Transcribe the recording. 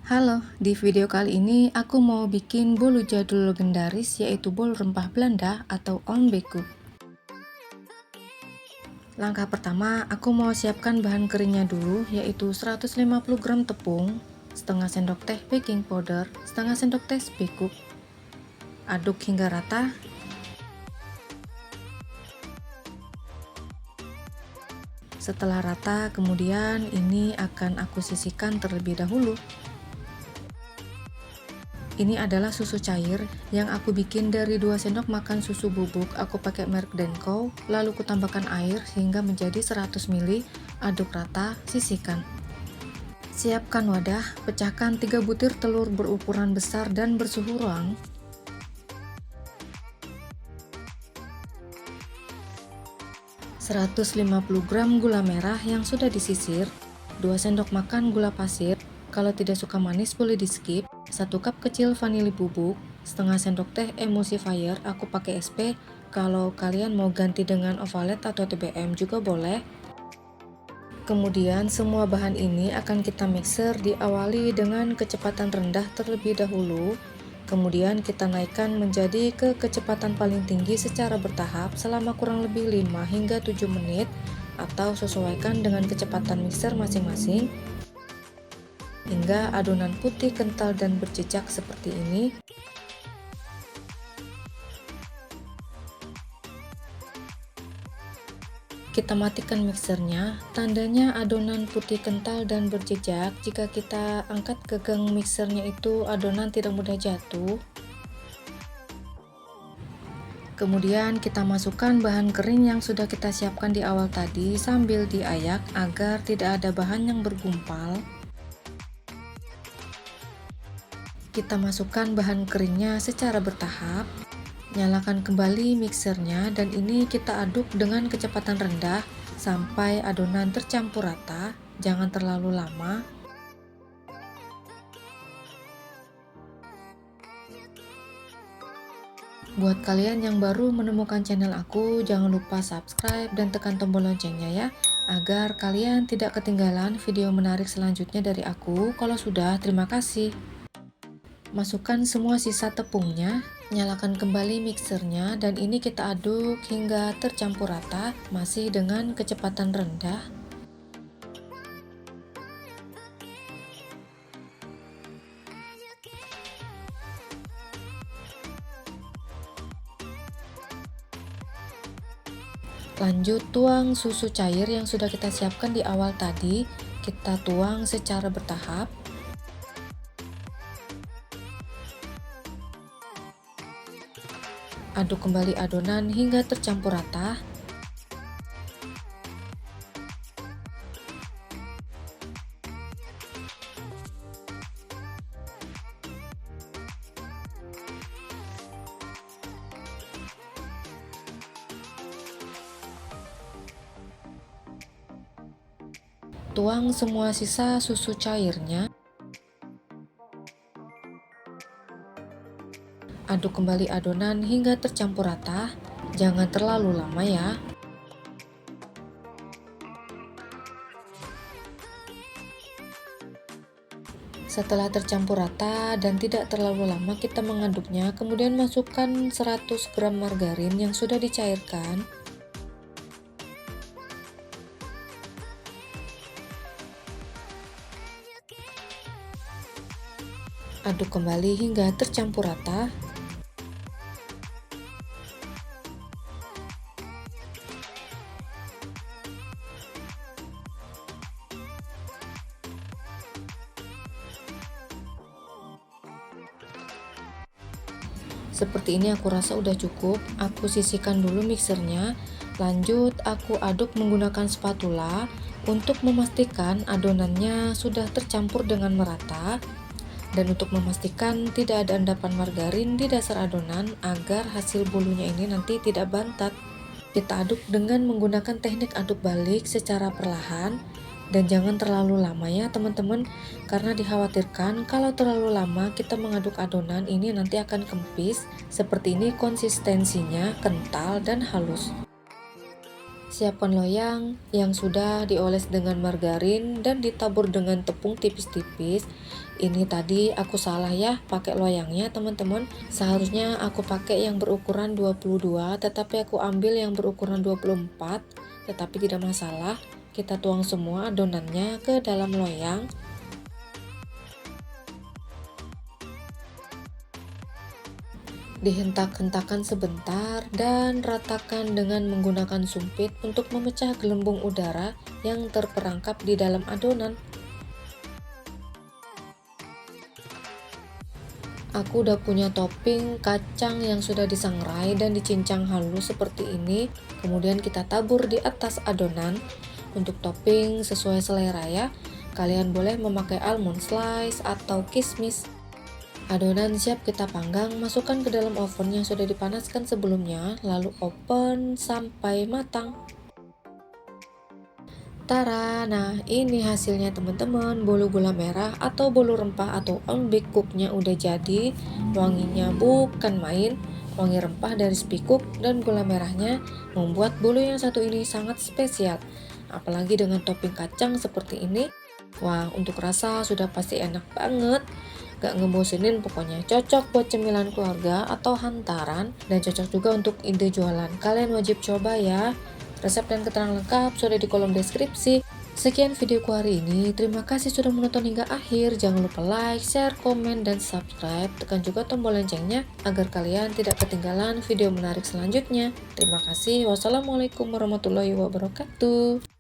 Halo, di video kali ini aku mau bikin bolu jadul legendaris yaitu bolu rempah Belanda atau onbeku. Langkah pertama, aku mau siapkan bahan keringnya dulu yaitu 150 gram tepung, setengah sendok teh baking powder, setengah sendok teh beku. Aduk hingga rata. Setelah rata, kemudian ini akan aku sisihkan terlebih dahulu. Ini adalah susu cair yang aku bikin dari 2 sendok makan susu bubuk. Aku pakai merek Denko, lalu kutambahkan air hingga menjadi 100 ml. Aduk rata, sisihkan. Siapkan wadah, pecahkan 3 butir telur berukuran besar dan bersuhu ruang. ...150 gram gula merah yang sudah disisir, 2 sendok makan gula pasir, kalau tidak suka manis boleh di skip, 1 cup kecil vanili bubuk, setengah sendok teh emulsifier, aku pakai SP, kalau kalian mau ganti dengan ovalet atau TBM juga boleh. Kemudian semua bahan ini akan kita mixer, diawali dengan kecepatan rendah terlebih dahulu. Kemudian kita naikkan menjadi ke kecepatan paling tinggi secara bertahap selama kurang lebih 5 hingga 7 menit atau sesuaikan dengan kecepatan mixer masing-masing hingga adonan putih kental dan berjejak seperti ini. Kita matikan mixernya, tandanya adonan putih kental dan berjejak. Jika kita angkat ke gang mixernya itu adonan tidak mudah jatuh. Kemudian kita masukkan bahan kering yang sudah kita siapkan di awal tadi sambil diayak agar tidak ada bahan yang bergumpal. Kita masukkan bahan keringnya secara bertahap. Nyalakan kembali mixernya dan ini kita aduk dengan kecepatan rendah sampai adonan tercampur rata, jangan terlalu lama. Buat kalian yang baru menemukan channel aku, jangan lupa subscribe dan tekan tombol loncengnya ya, agar kalian tidak ketinggalan video menarik selanjutnya dari aku. Kalau sudah, terima kasih. Masukkan semua sisa tepungnya, nyalakan kembali mixernya dan ini kita aduk hingga tercampur rata, masih dengan kecepatan rendah. Lanjut tuang susu cair yang sudah kita siapkan di awal tadi, kita tuang secara bertahap. Aduk kembali adonan hingga tercampur rata. Tuang semua sisa susu cairnya. Aduk kembali adonan hingga tercampur rata, jangan terlalu lama ya. Setelah tercampur rata dan tidak terlalu lama kita mengaduknya, kemudian masukkan 100 gram margarin yang sudah dicairkan. Aduk kembali hingga tercampur rata. Seperti ini aku rasa udah cukup. Aku sisihkan dulu mixernya. Lanjut aku aduk menggunakan spatula untuk memastikan adonannya sudah tercampur dengan merata. Dan untuk memastikan tidak ada endapan margarin di dasar adonan agar hasil bolunya ini nanti tidak bantat. Kita aduk dengan menggunakan teknik aduk balik secara perlahan. Dan jangan terlalu lama ya teman-teman, karena dikhawatirkan kalau terlalu lama kita mengaduk adonan ini nanti akan kempis. Seperti ini konsistensinya kental dan halus. Siapkan loyang yang sudah dioles dengan margarin dan ditabur dengan tepung tipis-tipis. Ini tadi aku salah ya pakai loyangnya teman-teman. Seharusnya aku pakai yang berukuran 22, tetapi aku ambil yang berukuran 24. Tetapi tidak masalah, kita tuang semua adonannya ke dalam loyang. Dihentak-hentakan sebentar dan ratakan dengan menggunakan sumpit untuk memecah gelembung udara yang terperangkap di dalam adonan. Aku udah punya topping kacang yang sudah disangrai dan dicincang halus seperti ini. Kemudian kita tabur di atas adonan. Untuk topping sesuai selera ya. Kalian boleh memakai almond slice atau kismis. Adonan siap kita panggang, masukkan ke dalam oven yang sudah dipanaskan sebelumnya, lalu open sampai matang. Tara, nah ini hasilnya teman-teman, bolu gula merah atau bolu rempah atau on cooknya udah jadi. Wanginya bukan main, wangi rempah dari cook dan gula merahnya membuat bolu yang satu ini sangat spesial. Apalagi dengan topping kacang seperti ini, wah untuk rasa sudah pasti enak banget. Gak ngebosenin pokoknya, cocok buat cemilan keluarga atau hantaran, dan cocok juga untuk ide jualan. Kalian wajib coba ya. Resep dan keterangan lengkap sudah di kolom deskripsi. Sekian videoku hari ini, terima kasih sudah menonton hingga akhir. Jangan lupa like, share, komen, dan subscribe. Tekan juga tombol loncengnya agar kalian tidak ketinggalan video menarik selanjutnya. Terima kasih. Wassalamualaikum warahmatullahi wabarakatuh.